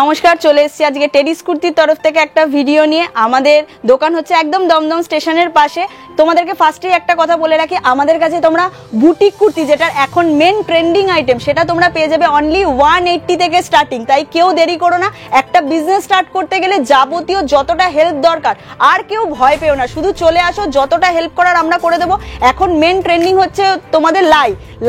নমস্কার, চলে এসেছি আজকে টেডিস কুর্তির তরফ থেকে একটা ভিডিও নিয়ে। আমাদের দোকান হচ্ছে একদম দমদম স্টেশনের পাশে। তোমাদেরকে ফার্স্টেই একটা কথা বলে রাখি, আমাদের কাছে তোমরা বুটিক কুর্তি, যেটার এখন মেন ট্রেন্ডিং আইটেম, সেটা তোমরা পেয়ে যাবে অনলি 180 থেকে স্টার্টিং। তাই কেউ দেরি করো না, একটা বিজনেস স্টার্ট করতে গেলে যাবতীয় যতটা হেল্প দরকার, আর কেউ ভয় পেও না, শুধু চলে আসো, যতটা হেল্প করার আমরা করে দেবো। এখন মেন ট্রেন্ডিং হচ্ছে তোমাদের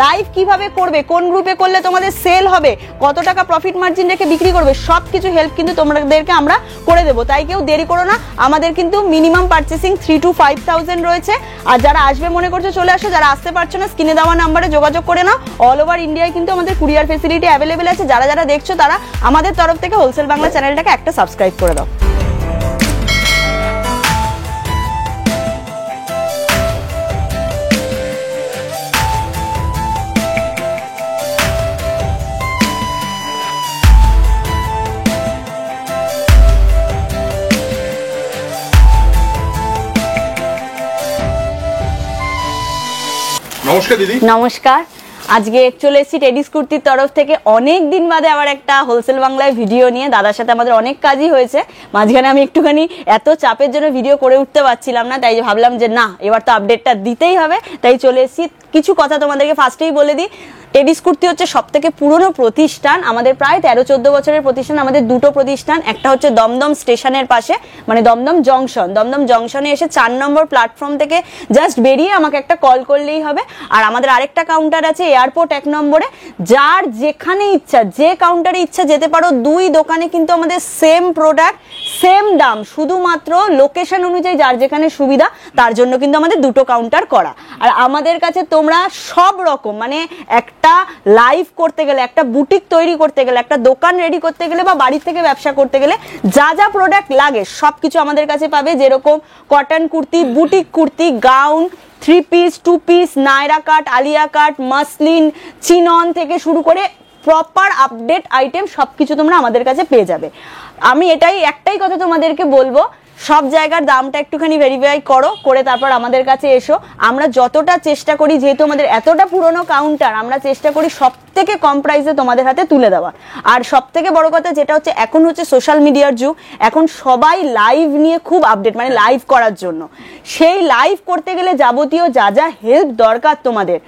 লাইভ কিভাবে করবে, কোন গ্রুপে করলে তোমাদের সেল হবে, কত টাকা প্রফিট মার্জিন রেখে বিক্রি করবে, সব কিছু হেল্প কিন্তু তোমাদেরকে আমরা করে দেবো। তাই কেউ দেরি করো না। আমাদের কিন্তু মিনিমাম পারচেসিং 3 to 5,000 রয়েছে। আর যারা আসবে মনে করছো চলে আসো, যারা আসতে পারছো না স্ক্রিনে দেওয়া নাম্বারে যোগাযোগ করে নাও। অল ওভার ইন্ডিয়ায় কিন্তু আমাদের কুরিয়ার ফেসিলিটি অ্যাভেলেবেল আছে। যারা যারা দেখছো তারা আমাদের তরফ থেকে হোলসেল বাংলা চ্যানেলটাকে একটা সাবস্ক্রাইব করে দাও। নমস্কার দিদি। নমস্কার, আজকে চলে এসেছি টেডিস কুর্তির তরফ থেকে অনেক দিন বাদে আবার একটা হোলসেল বাংলায় ভিডিও নিয়ে। দাদার সাথে আমাদের অনেক কাজই হয়েছে, মাঝখানে আমি একটুখানি এত চাপের জন্য ভিডিও করে উঠতে পারছিলাম না, তাই ভাবলাম যে না, এবার তো আপডেটটা দিতেই হবে। তাই চলে এসেছি। কিছু কথা তোমাদেরকে ফার্স্টেই বলে দিই, টেডিস কুর্তি হচ্ছে সব থেকে পুরনো প্রতিষ্ঠান। আমাদের প্রায় 13-14 বছরের প্রতিষ্ঠান। আমাদের দুটো প্রতিষ্ঠান, একটা হচ্ছে দমদম স্টেশনের পাশে, মানে দমদম জংশনে এসে 4 নম্বর প্ল্যাটফর্ম থেকে জাস্ট বেরিয়ে আমাকে একটা কল করলেই হবে। আর আমাদের আরেকটা কাউন্টার আছে এয়ারপোর্ট 1 নম্বরে। যার যেখানে ইচ্ছা, যে কাউন্টারে ইচ্ছা যেতে পারো। দুই দোকানে কিন্তু আমাদের সেম প্রোডাক্ট, সেম দাম, শুধুমাত্র লোকেশন অনুযায়ী যার যেখানে সুবিধা, তার জন্য কিন্তু আমাদের দুটো কাউন্টার করা। আর আমাদের কাছে তোমরা সব রকম, মানে একটা লাইভ করতে গেলে, একটা বুটিক তৈরি করতে গেলে, একটা দোকান রেডি করতে গেলে, বা বাড়ি থেকে ব্যবসা করতে গেলে যা যা প্রোডাক্ট লাগে সবকিছু আমাদের কাছে পাবে। যেরকম cotton kurti, boutique kurti, gown, 3 piece, 2 piece, Naira cut, Alia cut, muslin, chinon থেকে শুরু করে প্রপার আপডেট আইটেম সবকিছু তোমরা আমাদের কাছে পেয়ে যাবে। আমি একটাই কথা তোমাদেরকে বলবো, সব জায়গার দামটা একটুখানি ভেরিফাই করে তারপর আমাদের কাছে এসো। আমরা যতটা চেষ্টা করি, যেহেতু আমাদের এতটা পুরনো কাউন্টার, আমরা চেষ্টা করি সব থেকে কম প্রাইসে তোমাদের হাতে তুলে দেওয়া। আর সব থেকে বড় কথা যেটা হচ্ছে, এখন হচ্ছে সোশ্যাল মিডিয়ার যুগ, এখন সবাই লাইভ নিয়ে খুব আপডেট, মানে লাইভ করার জন্য। সেই লাইভ করতে গেলে যাবতীয় যা যা হেল্প দরকার তোমাদের,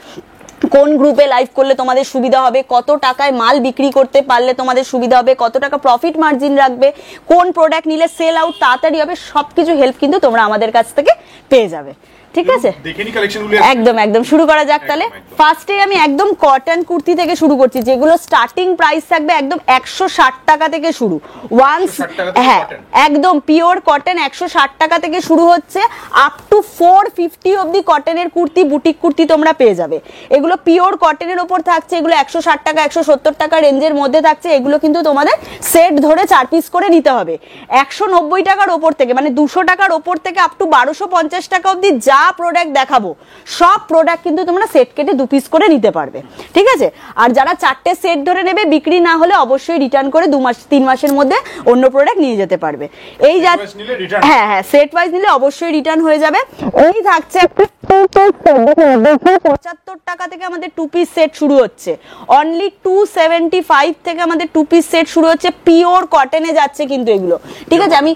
কোন গ্রুপে লাইভ করলে তোমাদের সুবিধা হবে, কত টাকায় মাল বিক্রি করতে পারলে তোমাদের সুবিধা হবে, কত টাকা প্রফিট মার্জিন রাখবে, কোন প্রোডাক্ট নিলে সেল আউট তাড়াতাড়ি হবে, সবকিছু হেল্প কিন্তু তোমরা আমাদের কাছ থেকে পেয়ে যাবে। ঠিক আছে, একদম শুরু করা যাক তাহলে। ফার্স্টে আমি একদম কটন কুর্তি থেকে শুরু করছি, যেগুলো স্টার্টিং প্রাইস থাকবে একদম 160 টাকা থেকে শুরু। হ্যাঁ, একদম পিওর কটন 160 টাকা থেকে শুরু হচ্ছে, আপ টু 450 অব্দি কটনের কুর্তি, বুটিক কুর্তি তোমরা পেয়ে যাবে। এগুলো পিওর কটনের ওপর থাকছে, এগুলো 160 টাকা 170 টাকা রেঞ্জের মধ্যে থাকছে। এগুলো কিন্তু তোমাদের সেট ধরে 4 পিস করে নিতে হবে। 190 টাকার ওপর থেকে, মানে 200 টাকার ওপর থেকে আপ টু 1250 টাকা অব্দি যা প্রোডাক্ট দেখাবো, সব প্রোডাক্ট কিন্তু তোমরা সেট কেটে 2 পিস করে নিতে পারবে। ঠিক আছে, আর যারা 4টে সেট ধরে নেবে, বিক্রি না হলে অবশ্যই রিটার্ন করে 2-3 মাসের মধ্যে অন্য প্রোডাক্ট নিয়ে যেতে পারবে। এই হ্যাঁ, সেট ওয়াইজ নিলে অবশ্যই রিটার্ন হয়ে যাবে। এই থাকছে 275 টাকা থেকে আমাদের 2 পিস সেট শুরু হচ্ছে। অনলি 275 থেকে আমাদের 2 পিস সেট শুরু হচ্ছে। পিওর কটনে যাচ্ছে কিন্তু এগুলো। ঠিক আছে, আমি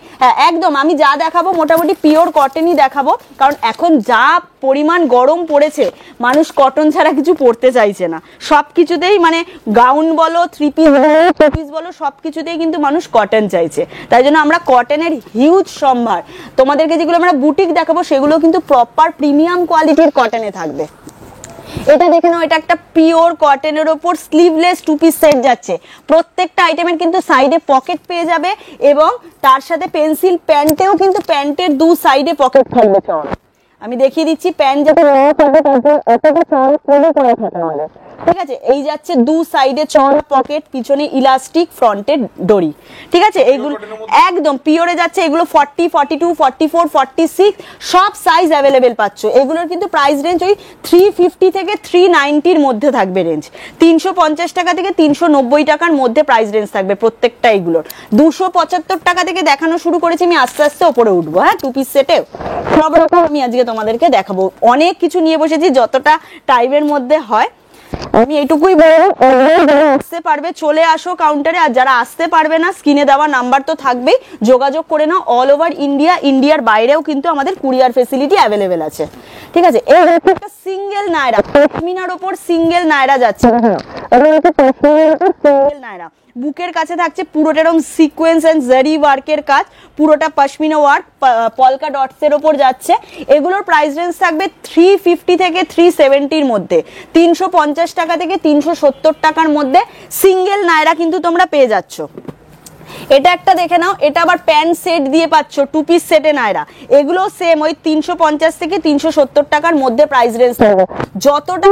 আমি যা দেখাবো মোটামুটি পিওর কটনই দেখাবো, কারণ এখন যা পরিমাণ গরম পড়েছে, মানুষ কটন ছাড়া কিছু পরতে চাইছে না। সবকিছুতেই, মানে গাউন বলো, 3 পিস বলো, 2 পিস বলো, সবকিছুতেই কিন্তু মানুষ কটন চাইছে। তাই জন্য আমরা কটনের হিউজ সম্ভার। তোমাদেরকে যেগুলো আমরা বুটিক দেখাবো, সেগুলো কিন্তু প্রপার প্রিমিয়াম কোয়ালিটির কটনে থাকবে। এটা দেখে নাও, এটা একটা পিওর কটনের ওপর স্লিভলেস 2 পিস সেট যাচ্ছে। প্রত্যেকটা আইটেমের কিন্তু সাইডে পকেট পেয়ে যাবে, এবং তার সাথে পেন্সিল প্যান্টেও কিন্তু প্যান্টের 2 সাইডে পকেট থাকবে। আমি দেখিয়ে দিচ্ছি, প্যান্ট যাতে আমাদের। ঠিক আছে, এই যাচ্ছে 2 সাইডে চওড়া পকেট, পিছনে ইলাস্টিক, ফ্রন্টে ডরি। ঠিক আছে, এইগুলো একদম পিওরে যাচ্ছে। এগুলো 40, 42, 44, 46 সব সাইজ অ্যাভেলেবেল পাচ্ছ। এগুলোর কিন্তু প্রাইস রেঞ্জ ওই 350 থেকে 390 মধ্যে থাকবে রেঞ্জ। 350 টাকা থেকে 390 টাকার মধ্যে প্রাইস রেঞ্জ থাকবে প্রত্যেকটা। এগুলোর 275 টাকা থেকে দেখানো শুরু করেছি, আমি আস্তে আস্তে ওপরে উঠবো। হ্যাঁ, 2 পিস সেটে সব রকম আমি আজকে তোমাদেরকে দেখাবো। অনেক কিছু নিয়ে বসেছি, যতটা টাইমের মধ্যে হয়। আমি এইটুকুই বলবো, আসতে পারবে চলে আসো কাউন্টারে, আর যারা আসতে পারবে না স্ক্রিনে দেওয়া নাম্বার তো থাকবেই, যোগাযোগ করে নাও। অল ওভার ইন্ডিয়া, ইন্ডিয়ার বাইরেও কিন্তু আমাদের কুরিয়ার ফেসিলিটি অ্যাভেলেবেল আছে। ঠিক আছে, এই একটা সিঙ্গেল নায়রা, পশমিনার ওপর সিঙ্গেল নায়রা যাচ্ছে, সিঙ্গেল নায়রা বুকের কাছে থাকছে পুরোটা এরকম সিকোয়েন্স এন্ড জারি ওয়ার্কের কাজ, পুরোটা পশমিনা ওয়ার্ক, পলকা ডটস এর উপর যাচ্ছে। এগুলোর প্রাইস রেঞ্জ থাকবে 350 থেকে 370 মধ্যে, 350 টাকা থেকে 370 টাকার মধ্যে সিঙ্গেল নায়রা কিন্তু তোমরা পেয়ে যাচ্ছ। এটা একটা দেখে নাও, এটা আবার প্যান্ট সেট দিয়ে পাচ্ছ, 2 পিস সেটে নায়রা, এগুলো সেম ওই 350 থেকে 370 টাকার মধ্যে প্রাইস রেঞ্জ থাকবে। যতটা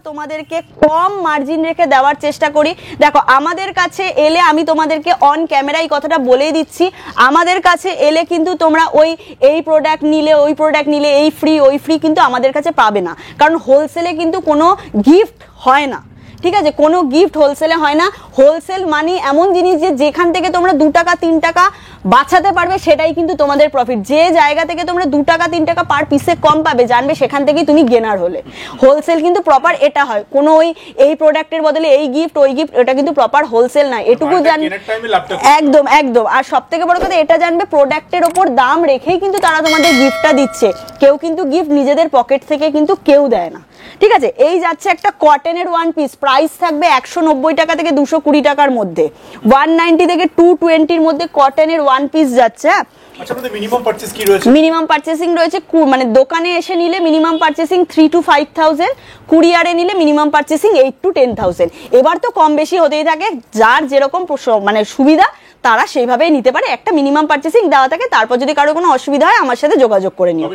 তোমাদেরকে কম মার্জিন রেখে দেওয়ার চেষ্টা করি। দেখো আমাদের কাছে এলে, আমি তোমাদেরকে অন ক্যামেরায় কথাটা বলেই দিচ্ছি, আমাদের কাছে এলে কিন্তু তোমরা ওই এই প্রোডাক্ট নিলে ওই প্রোডাক্ট নিলে এই ফ্রি ওই ফ্রি কিন্তু আমাদের কাছে পাবে না, কারণ হোলসেলে কিন্তু কোনো গিফট হয় না। ঠিক আছে, কোনো গিফট হোলসেলে হয় না। হোলসেল মানে এমন জিনিস যে যেখান থেকে তোমরা 2 টাকা 3 টাকা বাঁচাতে পারবে সেটাই কিন্তু তোমাদের প্রফিট। যে জায়গা থেকে তোমরা 2 টাকা 3 টাকা পার পিসে কম পাবে জানবে সেখান থেকেই তুমি গেনার হলে। হোলসেল কিন্তু প্রপার এটা হয়, কোনো ওই এই প্রোডাক্টের বদলে এই গিফট ওই গিফট, এটা কিন্তু প্রপার হোলসেল না, এটুকু জান। একদম একদম। আর সব থেকে বড় কথা এটা জানবে, প্রোডাক্টের ওপর দাম রেখেই কিন্তু তারা তোমাদের গিফটটা দিচ্ছে, কেউ কিন্তু গিফট নিজেদের পকেট থেকে কিন্তু কেউ দেয় না। ঠিক আছে, এই যাচ্ছে একটা কটনের ওয়ান পিস, প্রাইস থাকবে 190 টাকা থেকে 220 টাকার মধ্যে, 190 থেকে 220 মধ্যে কটনের ওয়ান পিস যাচ্ছে। আচ্ছা, আপনাদের মিনিমাম পারচেজ কি রয়েছে? মিনিমাম পারচেসিং রয়েছে, মানে দোকানে এসে নিলে মিনিমাম পারচেসিং 3 to 5,000, কুরিয়ারে নিলে মিনিমাম পারচেসিং 8 to 10,000। এবার তো কম বেশি হতেই থাকে, যার যেরকম মানে সুবিধা তারা সেইভাবেই নিতে পারে, একটা মিনিমাম পারচেসিং দেওয়া থাকে। তারপর যদি কারো কোনো অসুবিধা হয় আমার সাথে যোগাযোগ করে নিও।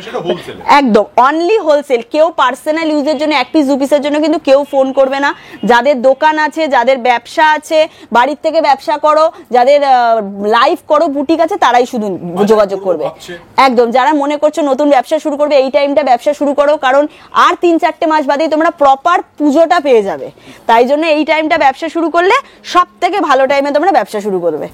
একদম অনলি হোলসেল, কেউ পার্সোনাল ইউজের জন্য 1 পিস 2 পিসের জন্য কিন্তু কেউ ফোন করবে না। যাদের দোকান আছে, যাদের ব্যবসা আছে, বাড়ির থেকে ব্যবসা করো, যাদের লাইভ করো, বুটিক আছে, তারাই শুধু যোগাযোগ করবে। একদম, যারা মনে করছো নতুন ব্যবসা শুরু করবে এই টাইমটা ব্যবসা শুরু করো, কারণ আর 3-4 মাস বাদেই তোমরা প্রপার পুজোটা পেয়ে যাবে। তাই জন্য এই টাইমটা ব্যবসা শুরু করলে সব থেকে ভালো টাইমে তোমরা ব্যবসা শুরু করবে।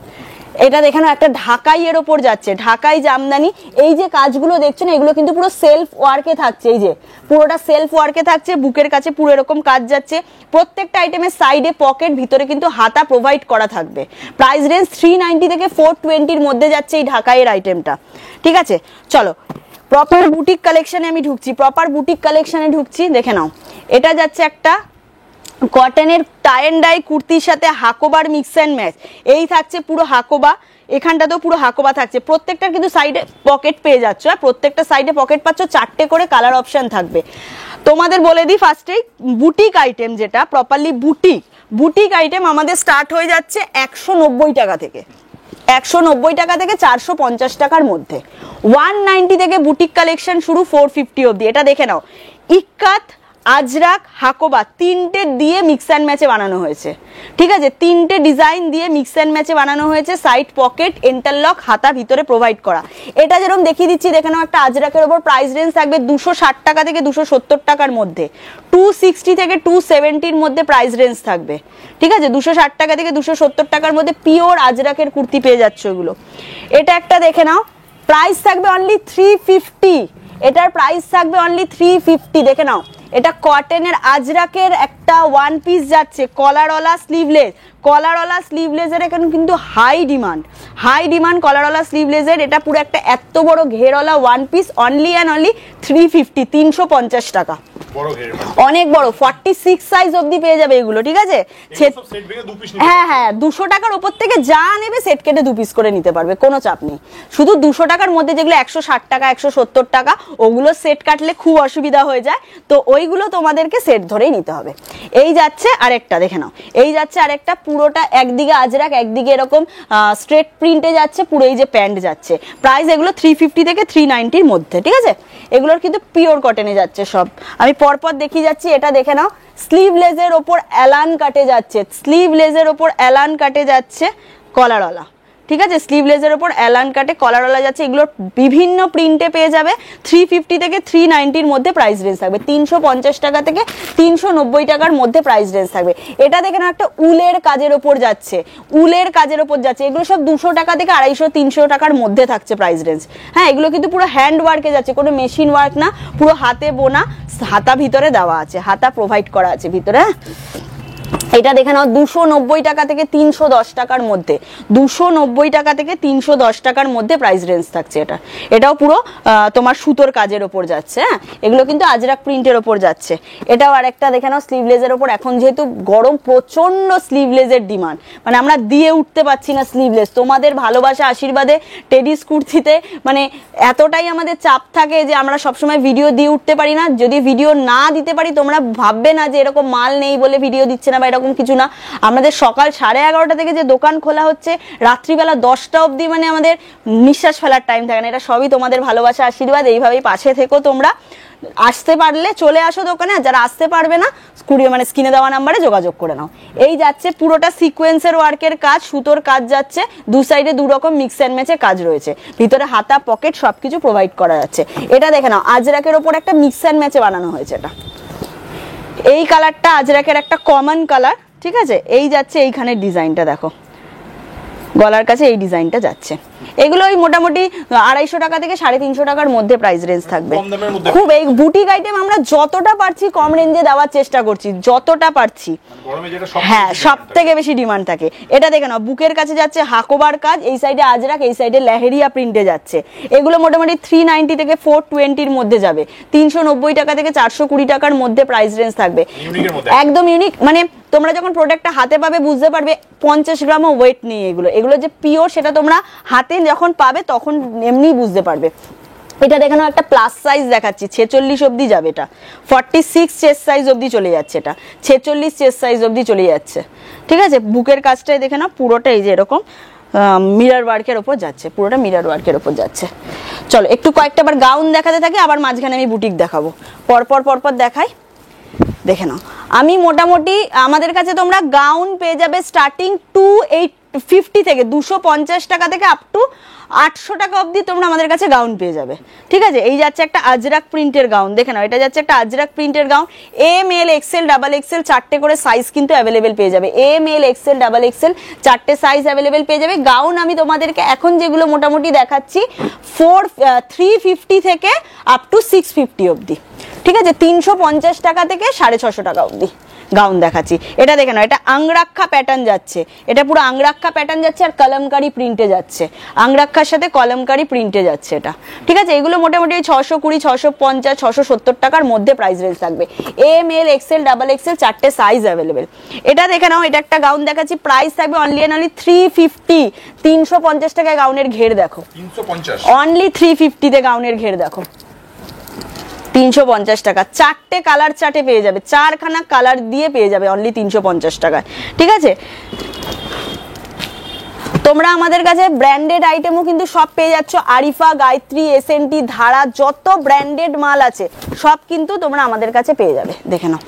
এটা দেখানো একটা ঢাকাই এর ওপর যাচ্ছে, ঢাকাই জামদানি। এই যে কাজগুলো দেখছো না, এগুলো কিন্তু পুরো সেলফ ওয়ার্কে থাকছে, এই যে পুরোটা সেলফ ওয়ার্কে থাকছে, বুকের কাছে পুরো এরকম কাজ যাচ্ছে। প্রত্যেকটা আইটেমের সাইডে পকেট, ভিতরে কিন্তু হাতা প্রোভাইড করা থাকবে। প্রাইস রেঞ্জ 390 থেকে 420 মধ্যে যাচ্ছে এই ঢাকাইয়ের আইটেমটা। ঠিক আছে, চলো প্রপার বুটিক কালেকশনে আমি ঢুকছি, প্রপার বুটিক কালেকশনে ঢুকছি। দেখে নাও, এটা যাচ্ছে একটা কটনের টাই এন্ড ডাই কুর্তির সাথে হাকোবার মিক্স অ্যান্ড ম্যাচ। এই থাকছে পুরো হাকোবা, এখানটাতেও পুরো হাকোবা থাকছে। প্রত্যেকটার কিন্তু সাইডে পকেট পেয়ে যাচ্ছ, প্রত্যেকটা সাইডে পকেট পাচ্ছ, 4টে করে কালার অপশন থাকবে। তোমাদের বলে দিই ফার্স্টেই, বুটিক আইটেম যেটা প্রপারলি বুটিক আইটেম আমাদের স্টার্ট হয়ে যাচ্ছে 190 টাকা থেকে, 190 টাকা থেকে 450 টাকার মধ্যে। 190 থেকে বুটিক কালেকশন শুরু, 450 অব্দি। এটা দেখে নাও, ইক্কাত, আজরাক, হাকোবা 3টে দিয়ে মিক্স অ্যান্ড ম্যাচে বানানো হয়েছে। ঠিক আছে, 3টে ডিজাইন দিয়ে মিক্স অ্যান্ড ম্যাচে বানানো হয়েছে, সাইড পকেট, ইন্টারলক, হাতা ভিতরে প্রোভাইড করা। এটা যেরকম দেখিয়ে দিচ্ছি, দেখে নাও একটা আজরাকের ওপর প্রাইস রেঞ্জ থাকবে 260 টাকা থেকে 270 টাকার মধ্যে, 260 থেকে 270 মধ্যে প্রাইস রেঞ্জ থাকবে। ঠিক আছে, 260 টাকা থেকে 270 টাকার মধ্যে পিওর আজরাকের কুর্তি পেয়ে যাচ্ছে ওগুলো। এটা একটা দেখে নাও, প্রাইস থাকবে অনলি 350, এটার প্রাইস থাকবে অনলি 350। দেখে নাও, এটা কটনের আজরাকের একটা ওয়ান পিস যাচ্ছে, কলারওয়ালা স্লিভলেস, কলারওয়ালা স্লিভলেসের এখানে কিন্তু হাই ডিমান্ড কলারওয়ালা স্লিভলেসের। এটা পুরো একটা এত বড় ঘেরওয়ালা one piece, only and only 350, 350 টাকা। অনেক বড়, 46 সাইজ অবধি পেয়ে যাবে এগুলো। ঠিক আছে, হ্যাঁ হ্যাঁ, 200 টাকার উপর থেকে যা নেবে সেট কেটে 2 পিস করে নিতে পারবে, কোনো চাপ নেই। শুধু 200 টাকার মধ্যে যেগুলো 160 টাকা 170 টাকা, ওগুলো সেট কাটলে খুব অসুবিধা হয়ে যায়, তো ওইগুলো তোমাদেরকে সেট ধরেই নিতে হবে। এই যাচ্ছে আরেকটা, দেখে নাও, এই যাচ্ছে আরেকটা, পুরোটা একদিকে আজরাক একদিকে এরকম স্ট্রেট প্রিন্টে যাচ্ছে, পুরো এই যে প্যান্ট যাচ্ছে। প্রাইস এগুলো 350 থেকে 390 মধ্যে। ঠিক আছে, এগুলোর কিন্তু পিওর কটনে যাচ্ছে সব। আমি পরপর দেখিয়ে যাচ্ছি। এটা দেখে নাও, স্লিভলেসের ওপর অ্যালান কাটে যাচ্ছে, স্লিভলেসের ওপর অ্যালান কাটে যাচ্ছে, কলারওয়ালা। ঠিক আছে, স্লিভলেসের ওপর অ্যালান কাটে কলারওয়ালা যাচ্ছে, এগুলোর বিভিন্ন প্রিন্টে পেয়ে যাবে। 350 থেকে 390 মধ্যে প্রাইস রেঞ্জ থাকবে, 350 টাকা থেকে 390 টাকার মধ্যে প্রাইস রেঞ্জ থাকবে। এটা দেখে না একটা উলের কাজের ওপর যাচ্ছে, উলের কাজের ওপর যাচ্ছে, এগুলো সব 200 টাকা থেকে 250-300 টাকার মধ্যে থাকছে প্রাইস রেঞ্জ। হ্যাঁ, এগুলো কিন্তু পুরো হ্যান্ড ওয়ার্কে যাচ্ছে, কোনো মেশিন ওয়ার্ক না, পুরো হাতে বোনা, হাতা ভিতরে দেওয়া আছে, হাতা প্রোভাইড করা আছে ভিতরে। এটা দেখে নাও 290 টাকা থেকে 310 টাকার মধ্যে, 290 টাকা থেকে 310 টাকার মধ্যে প্রাইস রেঞ্জ থাকছে। এটাও পুরো তোমার সুতোর কাজের ওপর যাচ্ছে। হ্যাঁ, এগুলো কিন্তু আজরাক প্রিন্টের ওপর যাচ্ছে। এটাও আরেকটা দেখে নাও স্লিভলেসের ওপর, এখন যেহেতু গরম প্রচন্ড স্লিভলেসের ডিমান্ড, মানে আমরা দিয়ে উঠতে পারছি না স্লিভলেস, তোমাদের ভালোবাসা আশীর্বাদে টেডিস কুর্তিতে মানে এতটাই আমাদের চাপ থাকে যে আমরা সবসময় ভিডিও দিয়ে উঠতে পারি না। যদি ভিডিও না দিতে পারি তোমরা ভাববে না যে এরকম মাল নেই বলে ভিডিও দিচ্ছে না বা এরকম কিছু না। আমাদের সকাল 11:30 থেকে যে দোকান খোলা হচ্ছে, রাত্রিবেলা 10টা অবধি মানে আমাদের নিঃশ্বাস ফেলার টাইম থাকে না। এটা সবই তোমাদের ভালোবাসা আশীর্বাদ, এইভাবেই পাশে থেকো তোমরা। আসতে পারলে চলে আসো দোকানে, আর যারা আসতে পারবে না মানে স্ক্রিনে দেওয়া নাম্বারে যোগাযোগ করে নাও। এই যাচ্ছে পুরোটা সিকোয়েন্সের ওয়ার্কের কাজ, সুতোর কাজ যাচ্ছে, দু সাইডে 2 রকম মিক্স অ্যান্ড ম্যাচে কাজ রয়েছে, ভিতরে হাতা পকেট সবকিছু প্রোভাইড করা যাচ্ছে। এটা দেখে নাও আজরাকের ওপর একটা মিক্স অ্যান্ড ম্যাচে বানানো হয়েছে। এটা এই কালারটা আজরাকের একটা কমন কালার, ঠিক আছে। এই যাচ্ছে এইখানের ডিজাইনটা দেখো, গলার কাছে এই ডিজাইনটা যাচ্ছে। এগুলো ওই মোটামুটি 250 টাকা থেকে 350 টাকার মধ্যে প্রাইস রেঞ্জ থাকবে। খুব এই বুটিক আইটেম আমরা যতটা পারছি কম রেঞ্জে দেওয়ার চেষ্টা করছি, যতটা পারছি। হ্যাঁ, সব থেকে বেশি ডিমান্ড থাকে। এটা দেখে নাও বুকের কাছে যাচ্ছে হাকোবার কাজ, এই সাইডে আজরাক, এই সাইডে লেহেরিয়া প্রিন্টে যাচ্ছে। এগুলো মোটামুটি 390 থেকে 420 মধ্যে যাবে, 390 টাকা থেকে 420 টাকার মধ্যে প্রাইস রেঞ্জ থাকবে। একদম ইউনিক, মানে তোমরা যখন প্রোডাক্টটা হাতে পাবে বুঝতে পারবে 50 গ্রামও ওয়েট নেই। এগুলো যে পিওর সেটা তোমরা হাতে যখন পাবে তখন এমনিই বুঝতে পারবে। এটা দেখানো একটা প্লাস সাইজ দেখাচ্ছি, 46 অবধি যাবে, এটা 46 চেস্ট সাইজ অবধি চলে যাচ্ছে, এটা 46 চেস্ট সাইজ অবধি চলে যাচ্ছে। ঠিক আছে, বুকের কাজটাই দেখে নাও, পুরোটা এই যে এরকম মিরর ওয়ার্কের ওপর যাচ্ছে, পুরোটা মিরর ওয়ার্কের ওপর যাচ্ছে। চলো একটু কয়েকটা বার গাউন দেখাতে থাকি, আবার মাঝখানে আমি বুটিক দেখাবো, পরপর দেখাই। দেখে নাও, আমি মোটামুটি আমাদের কাছে তোমরা গাউন পেয়ে যাবে স্টার্টিং 250 থেকে 250 টাকা থেকে আপ টু 800 টাকা অবধি তোমরা আমাদের কাছে গাউন পেয়ে যাবে। ঠিক আছে, এই যাচ্ছে একটা আজরাক প্রিন্টের গাউন, দেখে নাও, এটা যাচ্ছে একটা আজরাক প্রিন্টের gown. M L XL double XL 4টে করে সাইজ কিন্তু অ্যাভেলেবেল পেয়ে যাবে, M L XL double XL 4টে সাইজ অ্যাভেলেবেল পেয়ে যাবে। গাউন আমি তোমাদেরকে এখন যেগুলো মোটামুটি দেখাচ্ছি 350 থেকে আপ টু 650 অবধি। ঠিক আছে, 350 টাকা থেকে 650 টাকা অবধি গাউন দেখাচ্ছি। এটা দেখে নাও, এটা আংরাক্ষা প্যাটার্ন যাচ্ছে, এটা পুরো আংরাক্ষা প্যাটার্ন যাচ্ছে আর কলমকারি প্রিন্টে যাচ্ছে, আংরাক্ষার সাথে কলমকারি প্রিন্টে যাচ্ছে এটা। ঠিক আছে, এগুলো মোটামুটি 620, 650, 670 টাকার মধ্যে প্রাইস রেঞ্জ থাকবে। M L XL double XL 4টে সাইজ অ্যাভেলেবেল। এটা দেখে নাও, এটা একটা গাউন দেখাচ্ছি, প্রাইস থাকবে অনলি এন্ড অনলি 350, 350 টাকায় গাউনের ঘের দেখো, 350 অনলি 350 তে গাউনের ঘের দেখো, 350 টাকা। 4টে কালার চার্টে পেয়ে যাবে, 4খানা কালার দিয়ে পেয়ে যাবে অনলি 350 টাকায়। ঠিক আছে, তোমরা আমাদের কাছে ব্র্যান্ডেড আইটেমও কিন্তু সব পেয়ে যাচ্ছ, আরিফা, গায়ত্রী, এসএনটি, ধারা, যত ব্র্যান্ডেড মাল আছে সব কিন্তু তোমরা আমাদের কাছে পেয়ে যাবে। দেখে নাও,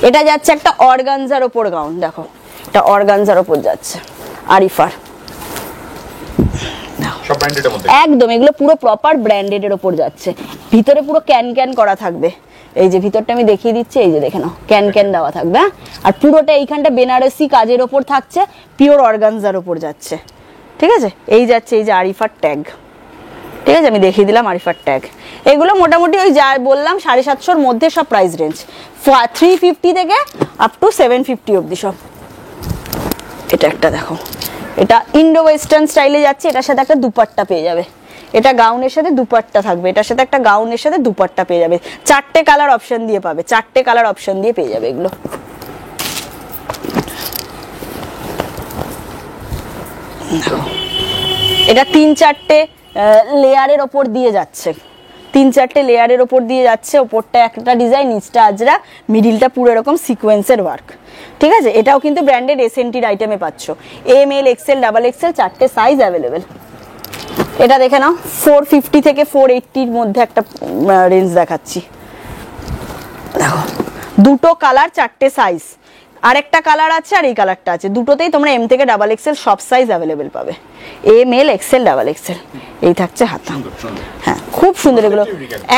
এটা যাচ্ছে একটা অর্গানজার ওপর গাউন, দেখো এটা অর্গানজার ওপর যাচ্ছে আরিফার, একদম এগুলো পুরো প্রপার ব্র্যান্ডেড এর ওপর যাচ্ছে, ভিতরে পুরো ক্যান করা থাকবে। এই যে ভিতরটা আমি দেখিয়ে দিচ্ছি, এই যে দেখে নাও ক্যান দেওয়া থাকবে। আর পুরোটা এইখানটা বেনারসি কাজের ওপর থাকছে, পিওর অর্গানজার ওপর যাচ্ছে। ঠিক আছে, এই যাচ্ছে এই যে আরিফার ট্যাগ। ঠিক আছে, আমি দেখিয়ে দিলাম আরিফার ট্যাগ। এগুলো মোটামুটি ওই যা বললাম 750-র মধ্যে সব প্রাইস রেঞ্জ, 350 থেকে আপ টু 750 অবধি সব। এটা একটা দেখো, এটা ইন্ডো ওয়েস্টার্ন স্টাইলে যাচ্ছে, এটার সাথে একটা দুপাট্টা পেয়ে যাবে, এটা গাউনের সাথে দুপাট্টা থাকবে, এটার সাথে একটা গাউনের সাথে দুপাট্টা পেয়ে যাবে, 4টে কালার অপশন দিয়ে পাবে, 4টে কালার অপশন দিয়ে পেয়ে যাবে এগুলো। এটা 3-4টে লেয়ারের ওপর দিয়ে যাচ্ছে, 3-4টে লেয়ারের ওপর দিয়ে যাচ্ছে, ওপরটা একটা ডিজাইন, নিচটা আজরা, মিডিলটা পুরো এরকম সিকোয়েন্সের ওয়ার্ক। ঠিক আছে, এটাও কিন্তু ব্র্যান্ডেড এসএনটির আইটেমে পাচ্ছ, M L XL double XL 4টে সাইজ অ্যাভেলেবেল। এটা দেখে নাও, 450 থেকে 480-র মধ্যে একটা রেঞ্জ দেখাচ্ছি, দেখো 2টো কালার 4টে সাইজ, আরেকটা কালার আছে আর এই কালারটা আছে, দুটোতেই তোমরা এম থেকে ডাবল এক্সেল সব সাইজ অ্যাভেলেবেল পাবে। M L XL double XL এই থাকছে হাতা। হ্যাঁ খুব সুন্দর এগুলো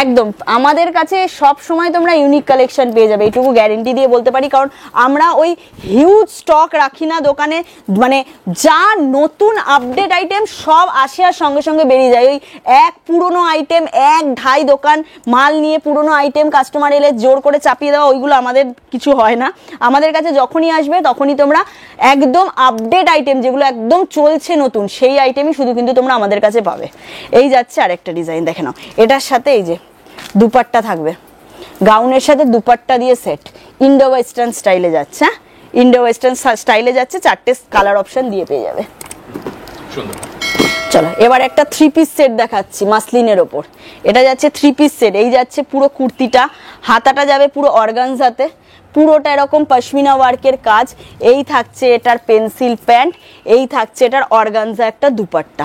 একদম। আমাদের কাছে সব সময় তোমরা ইউনিক কালেকশন পেয়ে যাবে, এইটুকু গ্যারেন্টি দিয়ে বলতে পারি, কারণ আমরা ওই হিউজ স্টক রাখি না দোকানে, মানে যা নতুন আপডেট আইটেম সব আসে আর সঙ্গে সঙ্গে বেরিয়ে যায়। ওই এক পুরনো আইটেম, এক ঢাই দোকান মাল নিয়ে পুরনো আইটেম কাস্টমার এলে জোর করে চাপিয়ে দেওয়া, ওইগুলো আমাদের কিছু হয় না। আমাদের কাছে যখনই আসবে তখনই তোমরা একদম আপডেট আইটেম যেগুলো একদম চলছে নতুন, সেই আইটেমই শুধু কিন্তু তোমরা আমাদের কাছে পাবে। এই যাচ্ছে আরেকটা ডিজাইন দেখে নাও, এটার সাথে এই যে দুপাট্টা থাকবে, গাউনের সাথে দুপাট্টা দিয়ে সেট, ইন্ডো ওয়েস্টার্ন স্টাইলে যাচ্ছে। হ্যাঁ ইন্ডো ওয়েস্টার্ন স্টাইলে যাচ্ছে, 4টে কালার অপশন দিয়ে পেয়ে যাবে। চলো এবার একটা 3 পিস সেট দেখাচ্ছি মাসলিনের ওপর। এটা যাচ্ছে 3 পিস সেট, এই যাচ্ছে পুরো কুর্তিটা, হাতাটা যাবে পুরো অর্গানজাতে, পুরোটা এরকম পশমিনা ওয়ার্কের কাজ। এই থাকছে এটার পেন্সিল প্যান্ট, এই থাকছে এটার অর্গানজা একটা দুপাট্টা,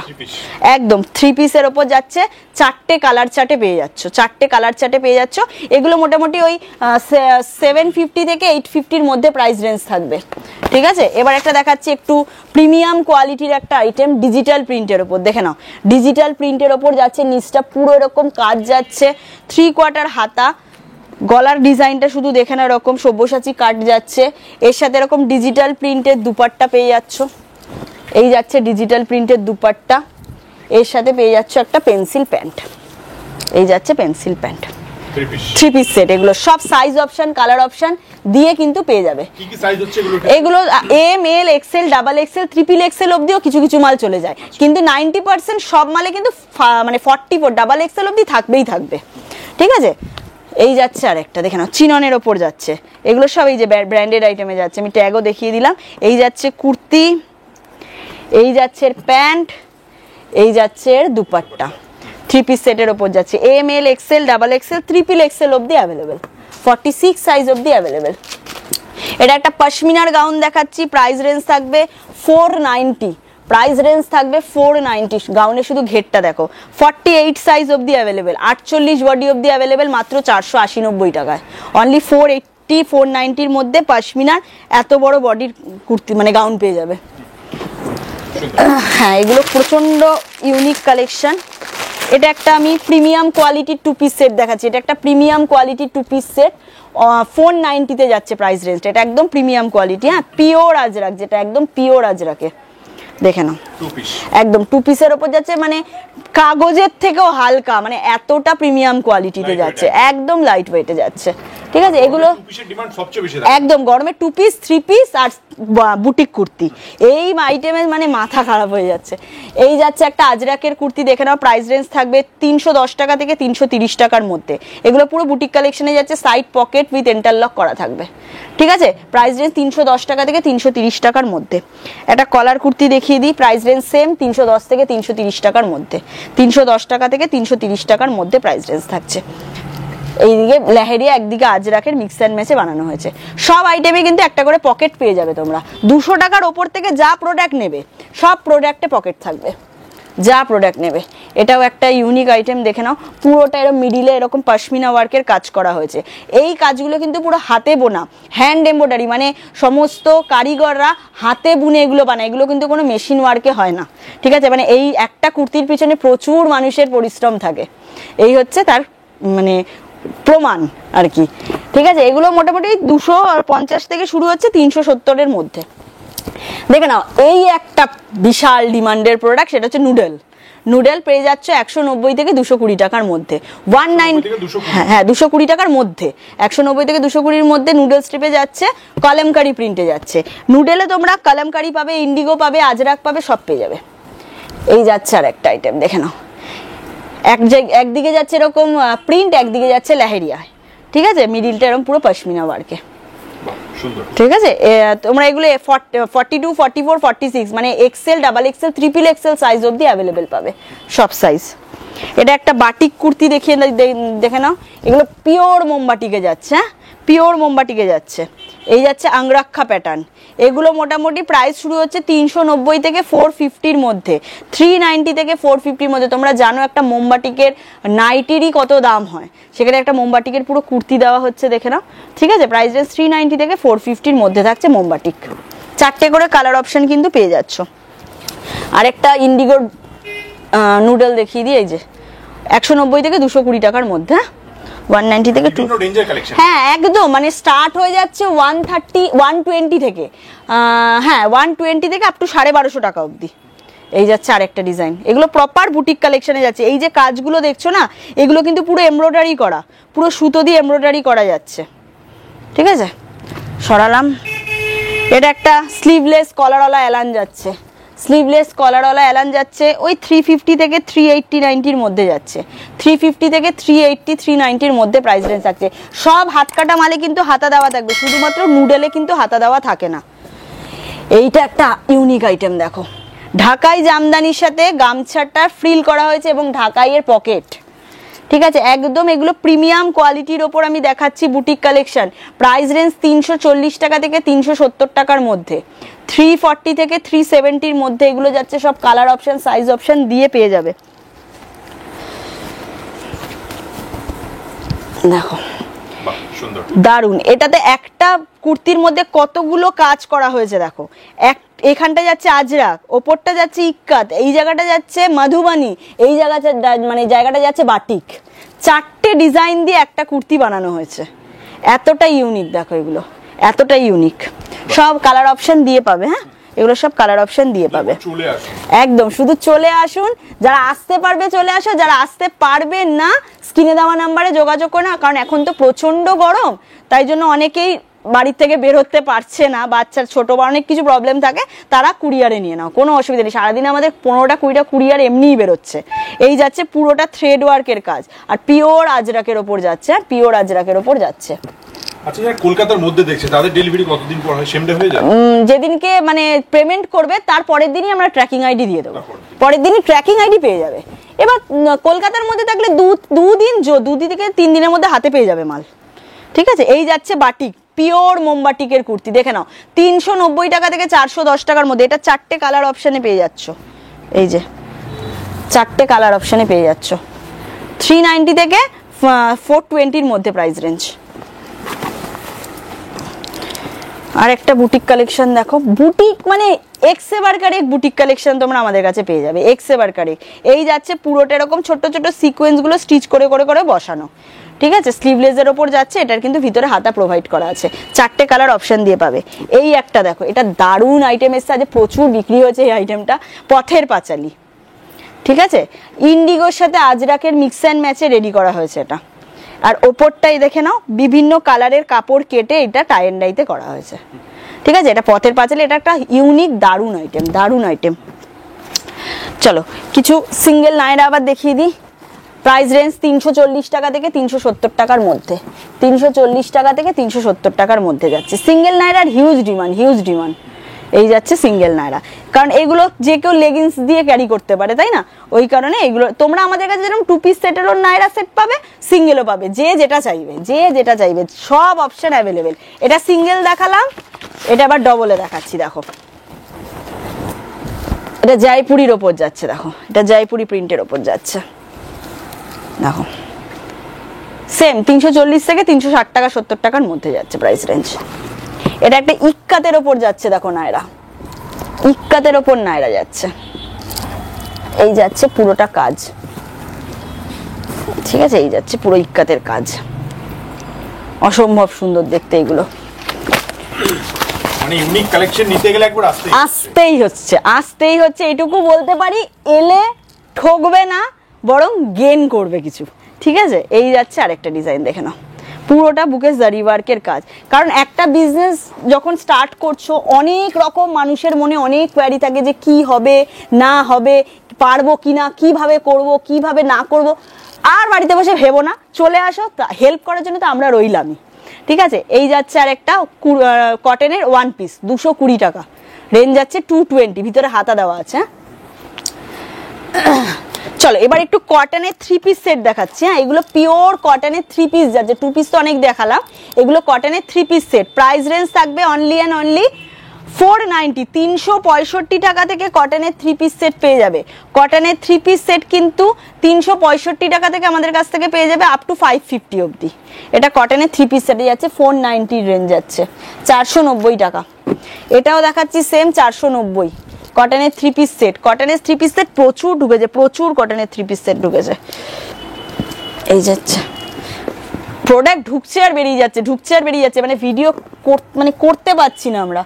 একদম 3 পিসের ওপর যাচ্ছে। 4টে কালার চার্টে পেয়ে যাচ্ছ, 4টে কালার চার্টে পেয়ে যাচ্ছ। এগুলো মোটামুটি ওই 750 থেকে 850-র মধ্যে প্রাইস রেঞ্জ থাকবে। ঠিক আছে, এবার একটা দেখাচ্ছি একটু প্রিমিয়াম কোয়ালিটির একটা আইটেম ডিজিটাল প্রিন্টের ওপর। দেখে নাও ডিজিটাল প্রিন্টের ওপর যাচ্ছে, নিচটা পুরো এরকম কাজ যাচ্ছে, 3/4 হাতা, গলার ডিজাইনটা শুধু দেখে না এরকম সব্যসাচী কাট যাচ্ছে, এর সাথে এরকম ডিজিটাল প্রিন্টের দুপাট্টা পেয়ে যাচ্ছ। এই যাচ্ছে ডিজিটাল প্রিন্টের দুপাট্টা, এর সাথে পেয়ে যাচ্ছ একটা পেন্সিল প্যান্ট। এই যাচ্ছে পেন্সিল প্যান্ট, 3 পিস সেট। এগুলো সব সাইজ অপশন কালার অপশন দিয়ে কিন্তু পেয়ে যাবে। কি কি সাইজ হচ্ছে এগুলো M L XL double XL triple XL অবধিও কিছু কিছু মাল চলে যায়, কিন্তু 90% সব মালে কিন্তু মানে 44 ডাবল এক্সেল অবধি থাকবেই থাকবে। ঠিক আছে, এই যাচ্ছে আরেকটা দেখে নাও চিননের ওপর যাচ্ছে, এগুলো সব এই যে ব্র্যান্ডেড আইটেমে যাচ্ছে, আমি ট্যাগও দেখিয়ে দিলাম। এই যাচ্ছে কুর্তি, এই যাচ্ছে প্যান্ট, এই যাচ্ছে দুপাট্টা, 3 পিস সেটের ওপর যাচ্ছে। M L XL double XL triple XL অবধি অ্যাভেলেবেল, 46 সাইজ অবধি অ্যাভেলেবেল। এটা একটা পশমিনার গাউন দেখাচ্ছি, প্রাইস রেঞ্জ থাকবে 490, প্রাইস রেঞ্জ থাকবে 490। গাউনের শুধু ঘেরটা দেখো, 48 সাইজ অবধি অ্যাভেলেবেল, 48 বডি অবধি অ্যাভেলেবেল, মাত্র 480-90 টাকায়। অনলি 480-490-র মধ্যে পশমিনার এত বড় বডির কুর্তি মানে গাউন পেয়ে যাবে। হ্যাঁ এগুলো প্রচন্ড ইউনিক কালেকশন। এটা একটা আমি প্রিমিয়াম কোয়ালিটির 2 পিস সেট দেখাচ্ছি, এটা একটা প্রিমিয়াম কোয়ালিটির 2 পিস সেট, 490-তে যাচ্ছে প্রাইস রেঞ্জটা। এটা একদম প্রিমিয়াম কোয়ালিটি, হ্যাঁ পিওর আজরাক, যেটা একদম পিওর আজরাকে দেখে নাও, একদম 2 পিসের ওপর যাচ্ছে, মানে কাগজের থেকেও হালকা, মানে এতটা প্রিমিয়াম কোয়ালিটিতে যাচ্ছে, একদম লাইট ওয়েটে যাচ্ছে। ঠিক আছে, এগুলো একদম গরমে 2 পিস 3 পিস আর বুটিক কুর্তি, এই আইটেমের মানে মাথা খারাপ হয়ে যাচ্ছে। এই যাচ্ছে একটা আজরাকের কুর্তি দেখে নাও, প্রাইস রেঞ্জ থাকবে 310 টাকা থেকে 330 টাকার মধ্যে। এগুলো পুরো বুটিক কালেকশনে যাচ্ছে, সাইড পকেট উইথ ইন্টারলক করা থাকবে। ঠিক আছে, প্রাইস রেঞ্জ 310 টাকা থেকে 330 টাকার মধ্যে। একটা কলার কুর্তি দেখিয়ে দিই, প্রাইস রেঞ্জ সেম 310 থেকে 330 টাকার মধ্যে, 310 টাকা থেকে 330 টাকার মধ্যে প্রাইস রেঞ্জ থাকছে। এইদিকে লেহেরিয়া, একদিকে আজরাকের মিক্স অ্যান্ড ম্যাচে বানানো হয়েছে। সব আইটেমে কিন্তু একটা করে পকেট পেয়ে যাবে তোমরা। 200 টাকার ওপর থেকে যা প্রোডাক্ট নেবে সব প্রোডাক্টে পকেট থাকবে, যা প্রোডাক্ট নেবে। এটাও একটা ইউনিক আইটেম দেখে নাও, পুরোটা এরকম মিডিলে এরকম পশমিনা ওয়ার্কের কাজ করা হয়েছে। এই কাজগুলো কিন্তু পুরো হাতে বোনা, হ্যান্ড এমব্রয়ডারি, মানে সমস্ত কারিগররা হাতে বুনে এগুলো বানায়, এগুলো কিন্তু কোনো মেশিন ওয়ার্কে হয় না। ঠিক আছে, মানে এই একটা কুর্তির পিছনে প্রচুর মানুষের পরিশ্রম থাকে, এই হচ্ছে তার মানে প্রমাণ আর কি। ঠিক আছে, এগুলো মোটামুটি 250 থেকে শুরু হচ্ছে, 370-এর মধ্যে। দেখে নাও এই একটা বিশাল ডিমান্ডের প্রোডাক্ট, সেটা হচ্ছে নুডল। নুডল পেয়ে যাচ্ছে 190 থেকে 220 টাকার মধ্যে, 19 হ্যাঁ 220 টাকার মধ্যে, 190 থেকে 220-র মধ্যে নুডল স্ট্রিপে যাচ্ছে, কলমকারি প্রিন্টে যাচ্ছে। নুডলে তোমরা কলমকারি পাবে, ইন্ডিগো পাবে, আজরাক পাবে, সব পেয়ে যাবে। এই যাচ্ছে আর একটা আইটেম দেখে নাও, একদিকে যাচ্ছে এরকম প্রিন্ট, একদিকে যাচ্ছে লেহেরিয়া। ঠিক আছে, মিডিলটা এরকম পুরো পশমিনা ওয়ার্কে। ঠিক আছে, তোমরা এগুলো 42, 44, 46 মানে Excel double XL triple XL size অবধি অ্যাভেলেবেল পাবে, সব সাইজ। এটা একটা বাটিক কুর্তি দেখে নাও, এগুলো পিওর মোমবাটিকে যাচ্ছে, হ্যাঁ পিওর মোমবাটিকে যাচ্ছে। এই যাচ্ছে আংরাক্ষা প্যাটার্ন, এগুলো মোটামুটি প্রাইস শুরু হচ্ছে 390 থেকে 450-র মধ্যে, 390 থেকে 450-র মধ্যে। তোমরা জানো একটা মোমবাটিকের নাইটিরই কত দাম হয়, সেখানে একটা মোমবাটিকের পুরো কুর্তি দেওয়া হচ্ছে, দেখে নাও। ঠিক আছে, প্রাইস রেঞ্জ 390 থেকে 450-র মধ্যে থাকছে মোমবাটিক। 4টে করে কালার অপশন কিন্তু পেয়ে যাচ্ছ। আরেকটা ইন্ডিগোর নুডল দেখিয়ে দিই, এই যে 190 থেকে 220 টাকার মধ্যে, 190 থেকে 2, হ্যাঁ একদম, মানে স্টার্ট হয়ে যাচ্ছে 130 120 থেকে, হ্যাঁ 120 থেকে আপ টু 1250 টাকা অবধি। এই যাচ্ছে আরেকটা ডিজাইন, এগুলো প্রপার বুটিক কালেকশনে যাচ্ছে। এই যে কাজগুলো দেখছো না, এগুলো কিন্তু পুরো এমব্রয়ডারি করা, পুরো সুতো দিয়ে এমব্রয়ডারি করা যাচ্ছে। ঠিক আছে, সরালাম। এটা একটা স্লিভলেস কলারওয়ালা এলান যাচ্ছে, স্লিভলেস কলারওয়ালা এলান যাচ্ছে ওই 350 থেকে 380-90-র মধ্যে যাচ্ছে, 350 থেকে 380 390-র মধ্যে প্রাইস রেঞ্জ থাকছে। সব হাত কাটা মালে কিন্তু হাতা দেওয়া থাকবে, শুধুমাত্র নুডলে কিন্তু হাতা দেওয়া থাকে না। এইটা একটা ইউনিক আইটেম দেখো, ঢাকাই জামদানির সাথে গামছাটা ফ্রিল করা হয়েছে এবং ঢাকাইয়ের পকেট। ঠিক আছে, একদম এগুলো প্রিমিয়াম কোয়ালিটির ওপর আমি দেখাচ্ছি বুটিক কালেকশন। প্রাইস রেঞ্জ 340 টাকা থেকে 370 টাকার মধ্যে, 340 থেকে 370-র মধ্যে এগুলো যাচ্ছে। সব কালার অপশন সাইজ অপশন দিয়ে পেয়ে যাবে। দেখো দারুন, এটাতে একটা কুর্তির মধ্যে কতগুলো কাজ করা হয়েছে দেখো। এখানটা যাচ্ছে আজরাক, ওপরটা যাচ্ছে ইক্কাত, এই জায়গাটা যাচ্ছে মধুবানি, এই জায়গাটা মানে জায়গাটা যাচ্ছে বাটিক। 4টে ডিজাইন দিয়ে একটা কুর্তি বানানো হয়েছে, এতটাই ইউনিক দেখো, এগুলো এতটাই ইউনিক। সব কালার অপশন দিয়ে পাবে, হ্যাঁ এগুলো সব কালার অপশন দিয়ে পাবে। একদম, শুধু চলে আসুন, যারা আসতে পারবে চলে আসো, যারা আসতে পারবে না স্ক্রিনে দেওয়া নাম্বারে যোগাযোগ করে না, কারণ এখন তো প্রচন্ড গরম, তাই জন্য অনেকেই বাড়ির থেকে বের হতে পারছে না, বাচ্চার ছোট বা অনেক কিছু প্রবলেম থাকে, তারা কুরিয়ারে নিয়ে নাও, কোনো অসুবিধা নেই। সারাদিন আমাদের 15টা 20টা কুরিয়ার এমনিই বেরোচ্ছে। এই যাচ্ছে পুরোটা থ্রেড ওয়ার্কের কাজ, আর পিওর আজরাকের ওপর যাচ্ছে, আর পিওর আজরাকের ওপর যাচ্ছে। আচ্ছা, যারা কলকাতার মধ্যে দেখছে তাদের ডেলিভারি কতদিন পর হয়? সেম ডে হয়ে যায়? যেদিনকে মানে পেমেন্ট করবে তার পরের দিনই আমরা ট্র্যাকিং আইডি দিয়ে দেবো, পরের দিনই ট্র্যাকিং আইডি পেয়ে যাবে। এবার কলকাতার মধ্যে থাকলে দুদিন 2 থেকে 3 দিনের মধ্যে হাতে পেয়ে যাবে মাল। ঠিক আছে, এই যাচ্ছে বাটিক, পিওর মোমবাটিকের কুর্তি, দেখে নাও 390 টাকা থেকে 410 টাকার মধ্যে। এটা 4টে কালার অপশনে পেয়ে যাচ্ছ, এই যে 4টে কালার অপশনে পেয়ে যাচ্ছ, 390 থেকে 420-র মধ্যে প্রাইস রেঞ্জ। আর একটা বুটিক কালেকশন দেখো, বুটিক মানে এক্সে বারকার এক বুটিক কালেকশন তোমরা আমাদের কাছে পেয়ে যাবে, এক্সে বারকার এক। এই যাচ্ছে পুরোটা এরকম ছোট ছোট সিকোয়েন্স গুলো স্টিচ করে করে করে বসানো। ঠিক আছে, স্লিভলেসের ওপর যাচ্ছে, এটার কিন্তু ভিতরে হাতা প্রোভাইড করা আছে। 4টে কালার অপশন দিয়ে পাবে। এই একটা দেখো, এটা দারুণ আইটেম এসছে, আজ প্রচুর বিক্রি হয়েছে এই আইটেমটা, পথের পাঁচালি। ঠিক আছে, ইন্ডিগোর সাথে আজরাকের মিক্স অ্যান্ড ম্যাচে রেডি করা হয়েছে এটা। আর ওপরটাই দেখে নাও, বিভিন্ন কালারের কাপড় কেটে এটা টাই এন্ড ডাইতে করা হয়েছে। ঠিক আছে, এটা পথের পাঁচালি, এটা একটা ইউনিক দারুণ আইটেম, দারুণ আইটেম। চলো কিছু সিঙ্গেল নায়রা আবার দেখিয়ে দিই। প্রাইস রেঞ্জ 340 টাকা থেকে 370 টাকার মধ্যে, 340 টাকা থেকে 370 টাকার মধ্যে যাচ্ছে। সিঙ্গেল নায়রার হিউজ ডিমান্ড, হিউজ ডিমান্ড। এই যাচ্ছে সিঙ্গেল নায়রা, কারণ এগুলো যে কেউ লেগিংস দিয়ে ক্যারি করতে পারে, তাই না? ওই কারণে এগুলো তোমরা আমাদের কাছে যেরকম 2 পিস সেটেরও নায়রা সেট পাবে, সিঙ্গেলও পাবে, যে যেটা চাইবে, যে যেটা চাইবে, সব অপশন অ্যাভেলেবেল। এটা সিঙ্গেল দেখালাম, এটা আবার ডবলে দেখাচ্ছি। দেখো এটা জয়পুরির ওপর যাচ্ছে, দেখো এটা জয়পুরি প্রিন্টের ওপর যাচ্ছে। দেখো সেম 340 থেকে 360 টাকা 70 টাকার মধ্যে যাচ্ছে প্রাইস রেঞ্জ। এটা একটা ইক্কাতের ওপর যাচ্ছে, দেখো নায়রা, ইক্কাতের ওপর নায়রা যাচ্ছে। এই যাচ্ছে পুরোটা কাজ, ঠিক আছে, এই যাচ্ছে পুরো ইক্কাতের কাজ, অসম্ভব সুন্দর দেখতে এগুলো। মানে ইউনিক কালেকশন নিতে গেলে একবার আসতেই হচ্ছে, এটুকু বলতে পারি। এলে ঠকবে না, বরং গেইন করবে কিছু। ঠিক আছে, এই যাচ্ছে আরেকটা ডিজাইন, দেখে নাও, পুরোটা বুকেশ জারি ওয়ার্কের কাজ। কারণ একটা বিজনেস যখন স্টার্ট করছো, অনেক রকম মানুষের মনে অনেক কোয়ারি থাকে যে কি হবে না হবে, পারবো কিনা, কিভাবে করব, কিভাবে না করব। আর বাড়িতে বসে ভেবো না, চলে আসো, হেল্প করার জন্য তো আমরা রইলামই। ঠিক আছে, এই যাচ্ছে আর একটা কটনের 1 পিস, 220 টাকা, রেঞ্জ যাচ্ছে 220, ভিতরে হাতা দেওয়া আছে। চলো এবার একটু কটনের 3 পিস সেট দেখাচ্ছি। হ্যাঁ, এগুলো পিওর কটনের 3 পিস যাচ্ছে, 2 পিস তো অনেক দেখালাম, এগুলো কটনের 3 পিস সেট। প্রাইস রেঞ্জ থাকবে অনলি অ্যান্ড অনলি 490, 365 টাকা থেকে কটনের 3 পিস সেট পেয়ে যাবে। কটনের 3 পিস সেট কিন্তু 365 টাকা থেকে আমাদের কাছ থেকে পেয়ে যাবে আপ টু 550 অবধি। এটা কটনের 3 পিস সেটে যাচ্ছে 490 রেঞ্জ যাচ্ছে 490 টাকা। এটাও দেখাচ্ছি সেম 490 কটনের 3 পিস সেট। কটনের 3 পিস সেট প্রচুর ঢুকেছে, প্রচুর কটনের 3 পিস সেট ঢুকেছে। এই যাচ্ছে প্রোডাক্ট ঢুকছে আর বেরিয়ে যাচ্ছে, ঢুকছে আর বেরিয়ে যাচ্ছে, মানে ভিডিও মানে করতে পারছি না আমরা,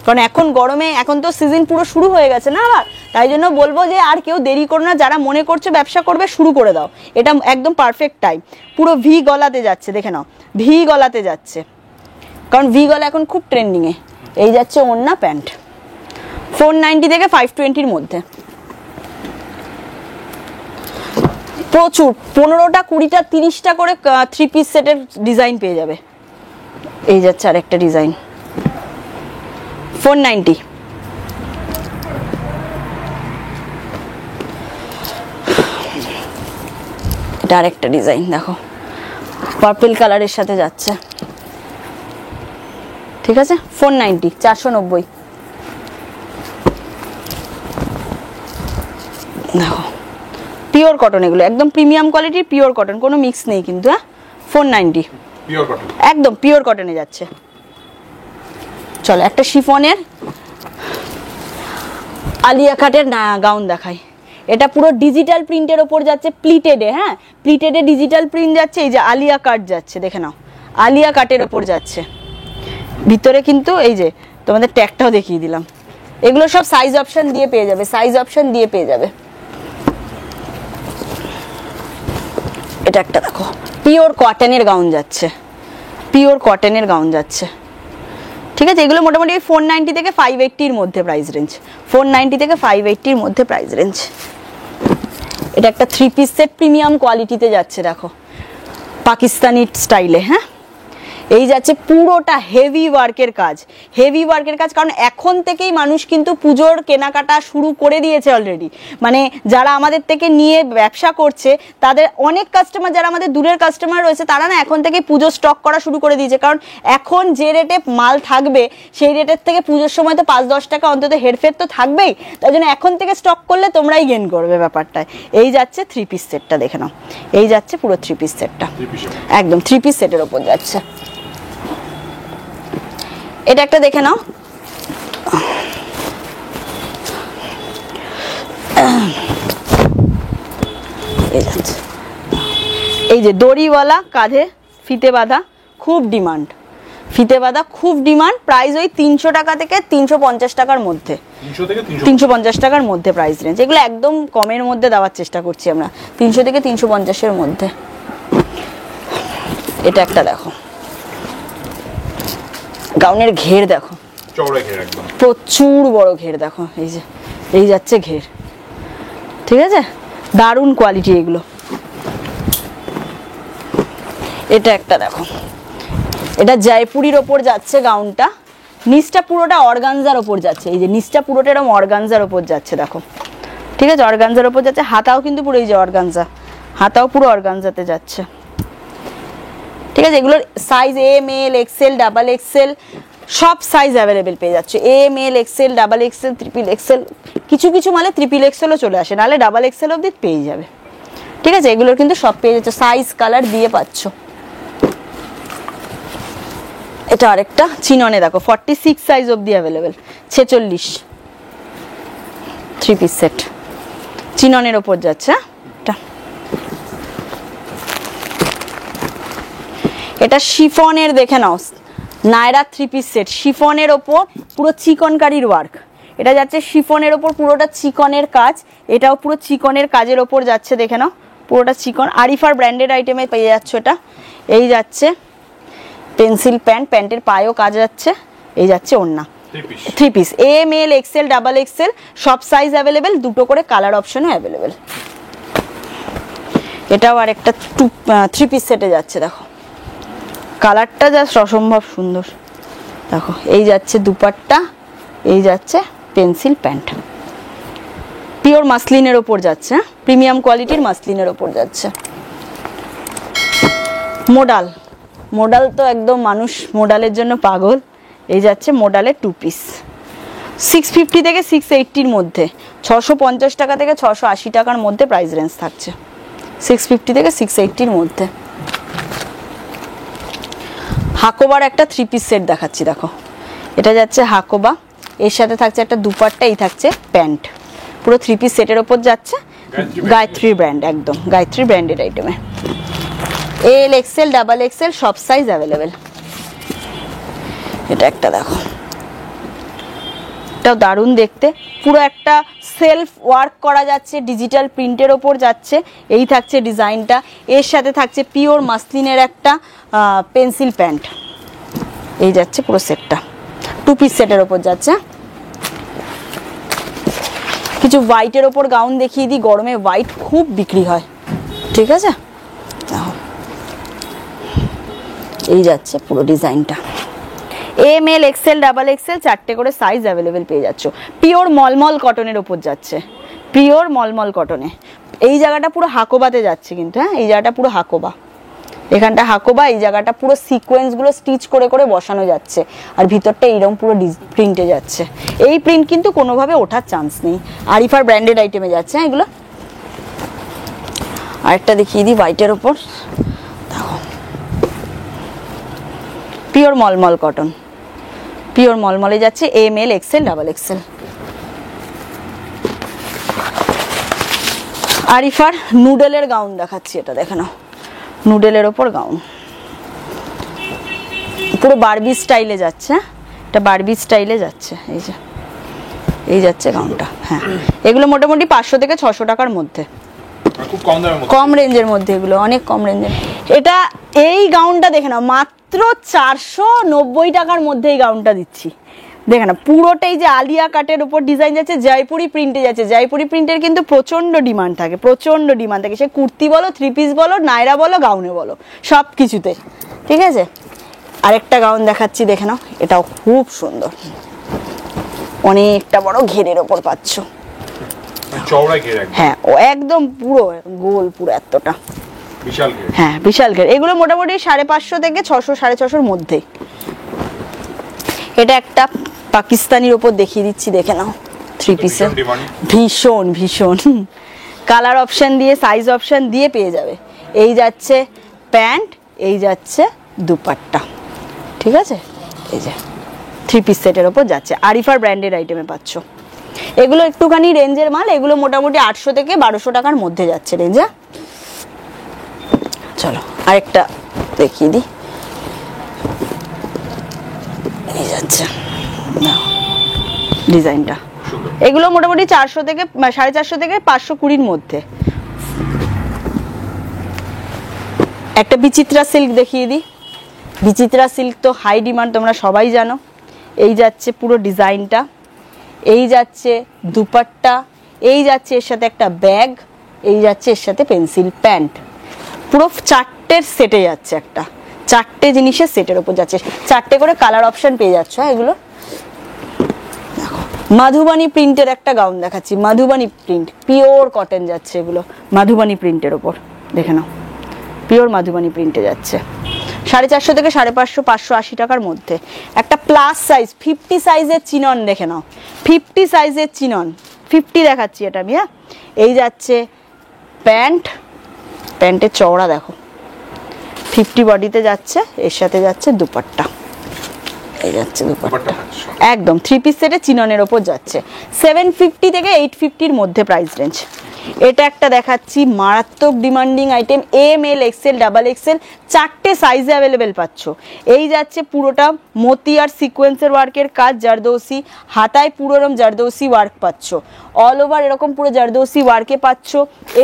কারণ এখন গরমে, এখন তো সিজন পুরো শুরু হয়ে গেছে না আবার, তাই জন্য বলবো যে আর কেউ দেরি করো না, যারা মনে করছে ব্যবসা করবে শুরু করে দাও, এটা একদম পারফেক্ট টাইম। পুরো ভি গলাতে যাচ্ছে, দেখে নাও ভি গলাতে যাচ্ছে, কারণ ভি গলা এখন খুব ট্রেন্ডিংয়ে। এই যাচ্ছে ওড়না প্যান্ট 490 থেকে 520-র মধ্যে, প্রচুর 15টা 20টা 30টা করে 3 পিস সেটের ডিজাইন পেয়ে যাবে। এই যাচ্ছে আরেকটা ডিজাইন 490। এটা আরেকটা ডিজাইন দেখো, পার্পল কালারের সাথে যাচ্ছে, ঠিক আছে 490, 490। দেখো পিওর কটন, এগুলো একদম প্রিমিয়াম কোয়ালিটির পিওর কটন, কোনো মিক্স নেই কিন্তু। হ্যাঁ 490 পিওর কটন, একদম পিওর কটনে যাচ্ছে। চলো একটা শিফনের আলিয়া কাটের গাউন দেখাই। এটা পুরো ডিজিটাল প্রিন্টের ওপর যাচ্ছে, প্লিটেডে। হ্যাঁ, প্লিটেডে ডিজিটাল প্রিন্ট যাচ্ছে। এই যে আলিয়া কাট যাচ্ছে, দেখে নাও আলিয়া কাটের ওপর যাচ্ছে। ভিতরে কিন্তু এই যে তোমাদের ট্যাগটাও দেখিয়ে দিলাম। এগুলো সব সাইজ অপশন দিয়ে পেয়ে যাবে, সাইজ অপশন দিয়ে পেয়ে যাবে। এটা একটা দেখো পিওর কটনের গাউন যাচ্ছে, পিওর কটনের গাউন যাচ্ছে, ঠিক আছে। এগুলো মোটামুটি 490 থেকে 580-র মধ্যে প্রাইস রেঞ্জ, 490 থেকে 580-র মধ্যে প্রাইস রেঞ্জ। এটা একটা 3 পিস সেট প্রিমিয়াম কোয়ালিটিতে যাচ্ছে, দেখো পাকিস্তানি স্টাইলে। হ্যাঁ, এই যাচ্ছে পুরোটা হেভি ওয়ার্কের কাজ, হেভি ওয়ার্কের কাজ, কারণ এখন থেকেই মানুষ কিন্তু পুজোর কেনাকাটা শুরু করে দিয়েছে অলরেডি। মানে যারা আমাদের থেকে নিয়ে ব্যবসা করছে, তাদের অনেক কাস্টমার, যারা আমাদের দূরের কাস্টমার রয়েছে, তারা না এখন থেকেই পুজোর স্টক করা শুরু করে দিয়েছে, কারণ এখন যে রেটে মাল থাকবে সেই রেটের থেকে পুজোর সময় তো 5-10 টাকা অন্তত হেরফের তো থাকবেই, তাই জন্য এখন থেকে স্টক করলে তোমরাই গেন করবে ব্যাপারটায়। এই যাচ্ছে 3 পিস সেটটা, দেখে নাও এই যাচ্ছে পুরো 3 পিস সেটটা, একদম 3 পিস সেটের ওপর যাচ্ছে। এটা একটা দেখে নাও, এই যে দড়িওয়ালা কাঁধে ফিতে বাঁধা, খুব ডিমান্ড, ফিতে বাঁধা খুব ডিমান্ড। প্রাইস ওই 300 টাকা থেকে 350 টাকার মধ্যে, 350 টাকার মধ্যে প্রাইস রেঞ্জ। এগুলো একদম কমের মধ্যে দেওয়ার চেষ্টা করছি আমরা, 300 থেকে 350-এর মধ্যে। এটা একটা দেখো, গাউনের ঘের দেখো, চওড়া ঘের, একদম প্রচুর বড় ঘের দেখো। এই যে এই যাচ্ছে ঘের, ঠিক আছে, দারুণ কোয়ালিটি এগুলো। এটা একটা দেখো, এটা জয়পুরির ওপর যাচ্ছে গাউনটা, নিচটা পুরোটা অর্গানজার ওপর যাচ্ছে। এই যে নিচটা পুরোটা এরকম অর্গানজার ওপর যাচ্ছে দেখো, ঠিক আছে, অর্গানজার ওপর যাচ্ছে। হাতাও কিন্তু পুরো এই যে অর্গানজা, হাতাও পুরো অর্গানজাতে যাচ্ছে, ঠিক আছে। এগুলোর size M, L, XL, double XL সব সাইজ অ্যাভেলেবেল পেয়ে যাচ্ছে। M, L, XL, double XL, triple XL, কিছু কিছু মালে ট্রিপল এক্সেলও চলে আসে, নাহলে ডাবল এক্সেল অবধি পেয়ে যাবে, ঠিক আছে। এগুলোর কিন্তু সব পেয়ে যাচ্ছে, সাইজ কালার দিয়ে পাচ্ছ। এটা আরেকটা চিননে দেখো, 46 সাইজ অবধি অ্যাভেলেবেল, 46 3 পিস সেট চিননের ওপর যাচ্ছে। এটা শিফনের দেখে নাও, নায়রা 3 পিস সেট, শিফনের ওপর পুরো চিকনকারির ওয়ার্ক। এটা যাচ্ছে শিফনের ওপর পুরোটা চিকনের কাজ, এটাও পুরো চিকনের কাজের ওপর যাচ্ছে, দেখে নাও পুরোটা চিকন। আরিফার ব্র্যান্ডেড আইটেমে পেয়ে যাচ্ছে এটা। এই যাচ্ছে পেন্সিল প্যান্ট, প্যান্টের পায়েও কাজ যাচ্ছে। এই যাচ্ছে ওড়না 3 piece, M, L, XL, double XL সব সাইজ অ্যাভেলেবেল, দুটো করে কালার অপশনও অ্যাভেলেবেল। এটাও আর একটা 3 পিস সেটে যাচ্ছে, দেখো কালারটা জাস্ট অসম্ভব সুন্দর দেখো। এই যাচ্ছে দুপাট্টা, এই যাচ্ছে পেন্সিল প্যান্ট, পিওর মাসলিনের ওপর যাচ্ছে, প্রিমিয়াম কোয়ালিটির মাসলিনের ওপর যাচ্ছে। মোডাল তো একদম মানুষ মোডালের জন্য পাগল। এই যাচ্ছে মোডালের 2 পিস, 650 থেকে 680-র মধ্যে, 650 টাকা থেকে 680 টাকার মধ্যে প্রাইস রেঞ্জ থাকছে, 650 থেকে 680-র মধ্যে। হাকোবার একটা 3 পিস সেট দেখাচ্ছি, দেখো এটা যাচ্ছে হাকোবা, এর সাথে থাকছে একটা দুপাট্টা, এই থাকছে প্যান্ট, পুরো 3 পিস সেটের ওপর যাচ্ছে। গায়ত্রী ব্র্যান্ড, একদম গায়ত্রী ব্র্যান্ডেড আইটেমে। এল এক্সেল ডাবল এক্সেল সব সাইজ অ্যাভেলেবেল। এটা একটা দেখো, এটাও দারুণ দেখতে, পুরো একটা সেলফ ওয়ার্ক করা যাচ্ছে, ডিজিটাল প্রিন্টের ওপর যাচ্ছে। এই থাকছে ডিজাইনটা, এর সাথে থাকছে পিওর মাসলিনের একটা পেন্সিল প্যান্ট। এই যাচ্ছে পুরো সেটটা, 2 পিস সেটের ওপর যাচ্ছে। কিছু হোয়াইটের ওপর গাউন দেখিয়ে দিই, গরমে হোয়াইট খুব বিক্রি হয়, ঠিক আছে। এই যাচ্ছে পুরো ডিজাইনটা, M L XL double XL 4টে করে সাইজ অ্যাভেলেবেল পেয়ে যাচ্ছ। পিওর মলমল কটনের ওপর যাচ্ছে, পিওর মলমল কটনে। এই জায়গাটা পুরো হাকোবাতে যাচ্ছে কিন্তু, হ্যাঁ এই জায়গাটা পুরো হাকোবা, এখানটা হাকোবা, এই জায়গাটা পুরো সিকোয়েন্সগুলো স্টিচ করে করে বসানো যাচ্ছে, আর ভিতরটা এইরকম পুরো প্রিন্টে যাচ্ছে। এই প্রিন্ট কিন্তু কোনোভাবে ওঠার চান্স নেই, আরিফার ব্র্যান্ডেড আইটেমে যাচ্ছে। হ্যাঁ এগুলো আরেকটা দেখিয়ে দিই হোয়াইটের ওপর, দেখো পিওর মলমল কটন, পিওর মলমলে যাচ্ছে, M L XL double XL. আরিফার নুডলের গাউন দেখাচ্ছি, এটা দেখে নাও, নুডলের ওপর গাউন, পুরো বারবি স্টাইলে যাচ্ছে, এটা বারবি স্টাইলে যাচ্ছে। এই যে এই যাচ্ছে গাউনটা, হ্যাঁ এগুলো মোটামুটি 500 থেকে 600 টাকার মধ্যে, খুব কম দামের মধ্যে, কম রেঞ্জের মধ্যে, এগুলো অনেক কম রেঞ্জের। এটা এই গাউনটা দেখে নাও, মাত্র 490 টাকার মধ্যে এই গাউনটা দিচ্ছি, দেখে না পুরোটাই যে আলিয়া কাটের উপর ডিজাইন যাচ্ছে, জয়পুরি প্রিন্টে যাচ্ছে। জয়পুরি প্রিন্টের কিন্তু প্রচন্ড ডিমান্ড থাকে, প্রচন্ড ডিমান্ড থাকে, সে কুর্তি বলো, 3 পিস বলো, নায়রা বলো, গাউনে বলো, সব কিছুতে, ঠিক আছে। আরেকটা গাউন দেখাচ্ছি, দেখে নাও, এটাও খুব সুন্দর, অনেকটা বড় ঘেরের ওপর পাচ্ছ, চওড়া ঘের, হ্যাঁ ও একদম পুরো গোল, পুরো এতটা বিশাল ঘের, হ্যাঁ বিশাল ঘের। এগুলো মোটামুটি 550 থেকে 600 650-র মধ্যে। এটা একটা পাকিস্তানির ওপর দেখিয়ে দিচ্ছি, দেখে নাও, 3 পিসের, ভীষণ ভীষণ কালার অপশন দিয়ে, সাইজ অপশন দিয়ে পেয়ে যাবে। এই যাচ্ছে প্যান্ট, এই যাচ্ছে দুপাট্টা, ঠিক আছে। এই যে 3 পিস সেটের ওপর যাচ্ছে, আরিফার ব্র্যান্ডেড আইটেমে পাচ্ছ। এগুলো একটুখানি রেঞ্জের মাল, এগুলো মোটামুটি 800 থেকে 1200 টাকার মধ্যে যাচ্ছে রেঞ্জে। চলো আরেকটা দেখিয়ে দিই, এই যাচ্ছে ডিজাইনটা, এগুলো মোটামুটি 400 থেকে 450 থেকে 520-র মধ্যে। একটা বিচিত্রা সিল্ক দেখিয়ে দিই, বিচিত্রা সিল্ক তো হাই ডিমান্ড, তোমরা সবাই জানো। এই যাচ্ছে পুরো ডিজাইনটা, এই যাচ্ছে দুপাট্টা, এই যাচ্ছে এর সাথে একটা ব্যাগ, এই যাচ্ছে এর সাথে পেন্সিল প্যান্ট, পুরো 4টের সেটে যাচ্ছে, একটা 4টে জিনিসের সেটের উপর যাচ্ছে, 4টে করে কালার অপশন পেয়ে যাচ্ছ। এগুলো দেখো, মাধুবানি প্রিন্টের একটা গাউন দেখাচ্ছি, মাধুবানি প্রিন্ট, পিওর কটন যাচ্ছে, এগুলো মাধুবানি প্রিন্টের ওপর, দেখে নাও, পিওর মাধুবানি প্রিন্টে যাচ্ছে, 450 থেকে 550, 580 টাকার মধ্যে। একটা প্লাস সাইজ 50 সাইজের চিনন, দেখে নাও, 50 সাইজের চিনন, 50 দেখাচ্ছি এটা আমি, হ্যাঁ। এই যাচ্ছে প্যান্ট, প্যান্টের চওড়া দেখো, 50 বডিতে যাচ্ছে, এর সাথে যাচ্ছে দুপাট্টা, এই যাচ্ছে দুপাট্টা, একদম 3 পিস সেটে চিননের ওপর যাচ্ছে, 750 থেকে 850-র মধ্যে প্রাইস রেঞ্জ। এটা একটা দেখাচ্ছি, মারাত্মক demanding item, M L XL double XL, 4টে সাইজে অ্যাভেলেবেল পাচ্ছ। এই যাচ্ছে পুরোটা মতি আর সিকোয়েন্সের ওয়ার্কের কাজ, জারদৌসি, হাতায় পুরো এরকম জারদৌসি ওয়ার্ক পাচ্ছ, অল ওভার এরকম পুরো জারদৌসি ওয়ার্কে পাচ্ছ।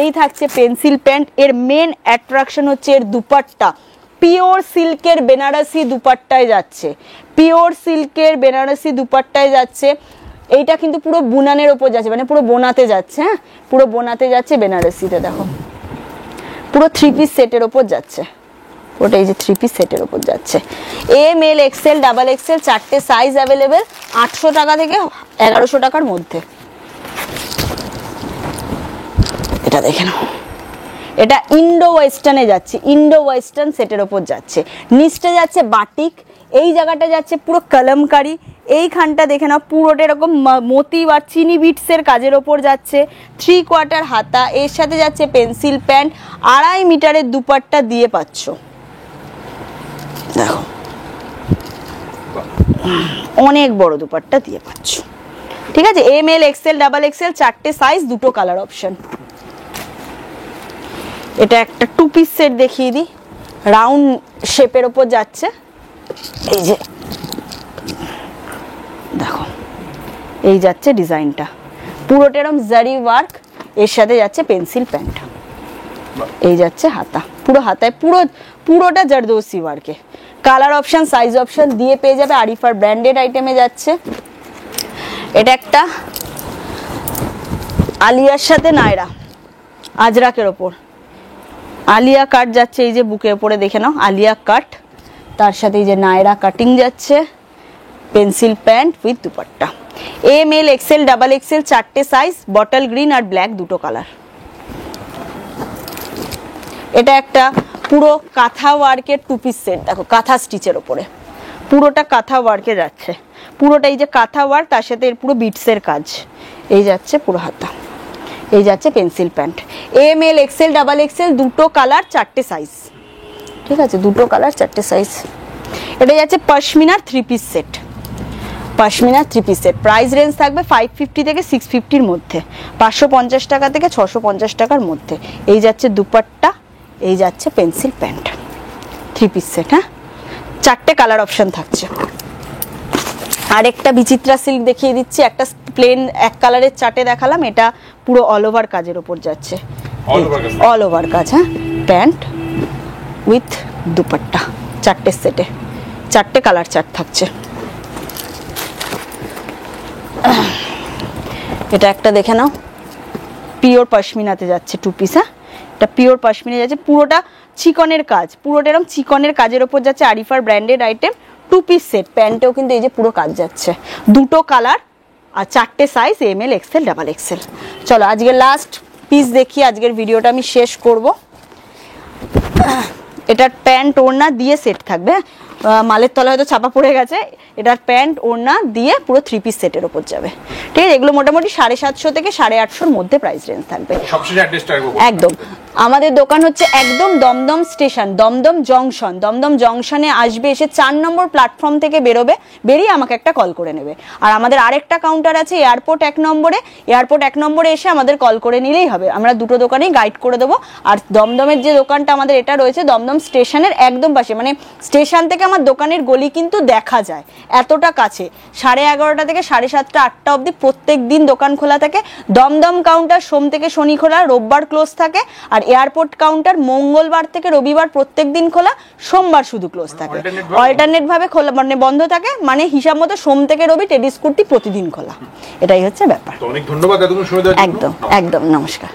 এই থাকছে পেন্সিল প্যান্ট, এর মেন অ্যাট্রাকশন হচ্ছে এর দুপাট্টা, পিওর সিল্কের বেনারসি দুপাট্টায় যাচ্ছে, পিওর সিল্কের বেনারসি দুপাট্টায় যাচ্ছে। এইটা কিন্তু পুরো বুনানের ওপর যাচ্ছে, মানে পুরো বোনাতে যাচ্ছে, হ্যাঁ পুরো বোনাতে যাচ্ছে বেনারসিতে, দেখো পুরো 3 পিস সেটের ওপর যাচ্ছে, ওটা এই যে 3 পিস সেটের ওপর যাচ্ছে। M L XL double XL 4টে সাইজ অ্যাভেলেবেল, 800 টাকা থেকে 1100 টাকার মধ্যে। এটা দেখে নাও, এটা ইন্ডো ওয়েস্টার্নে যাচ্ছে, ইন্ডো ওয়েস্টার্ন সেটের ওপর যাচ্ছে। নিচটা যাচ্ছে বাটিক, এই জায়গাটা যাচ্ছে পুরো কলমকারি, এইখানটা দেখে নাও পুরোটা এরকম মতি বা চিনি বিটসের কাজের ওপর যাচ্ছে। 3/4 হাতা, এর সাথে যাচ্ছে পেন্সিল প্যান্ট, 2.5 মিটারের দুপাট্টা দিয়ে পাচ্ছ। দেখো অনেক বড় দুপাট্টা দিয়ে পাচ্ছ, ঠিক আছে। ML XL ডাবল XL 4টে সাইজ, 2টো কালার অপশন। এটা একটা 2 পিস সেট দেখিয়ে দিই, রাউন্ড শেপের ওপর যাচ্ছে। এই যে দেখো, এই যাচ্ছে ডিজাইনটা পুরোটা এরকম জারি ওয়ার্ক, এর সাথে যাচ্ছে পেন্সিল প্যান্ট, এই যাচ্ছে হাতা, পুরো হাতায় পুরোটা জারদোসি ওয়ার্কে। কালার অপশন সাইজ অপশন দিয়ে পেয়ে যাবে। আরিফার ব্র্যান্ডেড আইটেমে যাচ্ছে। এটা একটা আলিয়ার সাথে নায়রা আজরাকের ওপর, আলিয়া কাট যাচ্ছে, এই যে বুকের উপরে দেখে নাও আলিয়া কাট, তার সাথে এই যে নায়রা কাটিং যাচ্ছে, pencil pant with dupatta. ML XL double XL 4টে সাইজ, বটল গ্রিন আর ব্ল্যাক 2টো কালার। এটা একটা পুরো কাঁথা ওয়ার্কের 2 পিস সেট, দেখো কাঁথা স্টিচের ওপরে, পুরোটা কাঁথা ওয়ার্কে যাচ্ছে, পুরোটা এই যে কাঁথা ওয়ার্ক, তার সাথে এর পুরো বিটসের কাজ, এই যাচ্ছে পুরো হাতা, এই যাচ্ছে pencil pant. ML XL double XL 2টো কালার 4টে সাইজ, ঠিক আছে, 2টো কালার 4টে সাইজ। এটা যাচ্ছে পশমিনার 3 পিস সেট, পশমিনার 3 পিস সেট। প্রাইস রেঞ্জ থাকবে 550 থেকে 650-র মধ্যে, 550 টাকা থেকে 650 টাকার মধ্যে। এই যাচ্ছে দুপাট্টা, এই যাচ্ছে পেন্সিল প্যান্ট, 3 পিস সেট। হ্যাঁ, 4টে কালার অপশন থাকছে। আরেকটা বিচিত্রা সিল্ক দেখিয়ে দিচ্ছি, একটা প্লেন এক কালারের চার্টে দেখালাম, এটা পুরো অল ওভার কাজের ওপর যাচ্ছে, অল ওভার কাজ। হ্যাঁ, প্যান্ট উইথ দুপাট্টা, 4টে সেটে 4টে কালার চার্ট থাকছে। এটা একটা দেখে নাও, পিওর পশমিনাতে যাচ্ছে 2 পিস। হ্যাঁ, এটা পিওর পশমিনা যাচ্ছে, পুরোটা চিকনের কাজ, পুরোটা এরকম চিকনের কাজের ওপর যাচ্ছে। আরিফার ব্র্যান্ডেড আইটেম, 2 পিস সেট, প্যান্টেও কিন্তু এই যে পুরো কাজ যাচ্ছে, 2টো কালার আর 4টে size, ML XL double XL। চলো আজকে লাস্ট পিস দেখি, আজকের ভিডিওটা আমি শেষ করব। এটার প্যান্ট ওড়না দিয়ে সেট থাকবে, মালের তলায় হয়তো ছাপা পড়ে গেছে, এটার প্যান্ট ওড়না দিয়ে পুরো 3 পিস সেটের ওপর যাবে, ঠিক আছে। এগুলো মোটামুটি 750 থেকে 850-র মধ্যে প্রাইস রেঞ্জ থাকবে। একদম আমাদের দোকান হচ্ছে একদম দমদম স্টেশন, দমদম জংশন, দমদম জংশনে আসবে, এসে 4 নম্বর প্ল্যাটফর্ম থেকে বেরোবে, বেরিয়ে আমাকে একটা কল করে নেবে। আর আমাদের আরেকটা কাউন্টার আছে এয়ারপোর্ট 1 নম্বরে, এয়ারপোর্ট 1 নম্বরে এসে আমাদের কল করে নিলেই হবে, আমরা 2টো দোকানেই গাইড করে দেবো। আর দমদমের যে দোকানটা আমাদের এটা রয়েছে দমদম স্টেশনের একদম পাশে, মানে স্টেশন থেকে আমার দোকানের গলি কিন্তু দেখা যায়, এতটা কাছে। 11:30 থেকে 7:30, 8টা অবধি প্রত্যেক দিন দোকান খোলা থাকে। দমদম কাউন্টার সোম থেকে শনি খোলা, রোববার ক্লোজ থাকে। আর এয়ারপোর্ট কাউন্টার মঙ্গলবার থেকে রবিবার প্রত্যেক দিন খোলা, সোমবার শুধু ক্লোজ থাকে, অল্টারনেট ভাবে খোলা, মানে বন্ধ থাকে, মানে হিসাব মতো সোম থেকে রবি টেডিস কুর্তি প্রতিদিন খোলা, এটাই হচ্ছে ব্যাপার। অনেক ধন্যবাদ। একদম একদম, নমস্কার।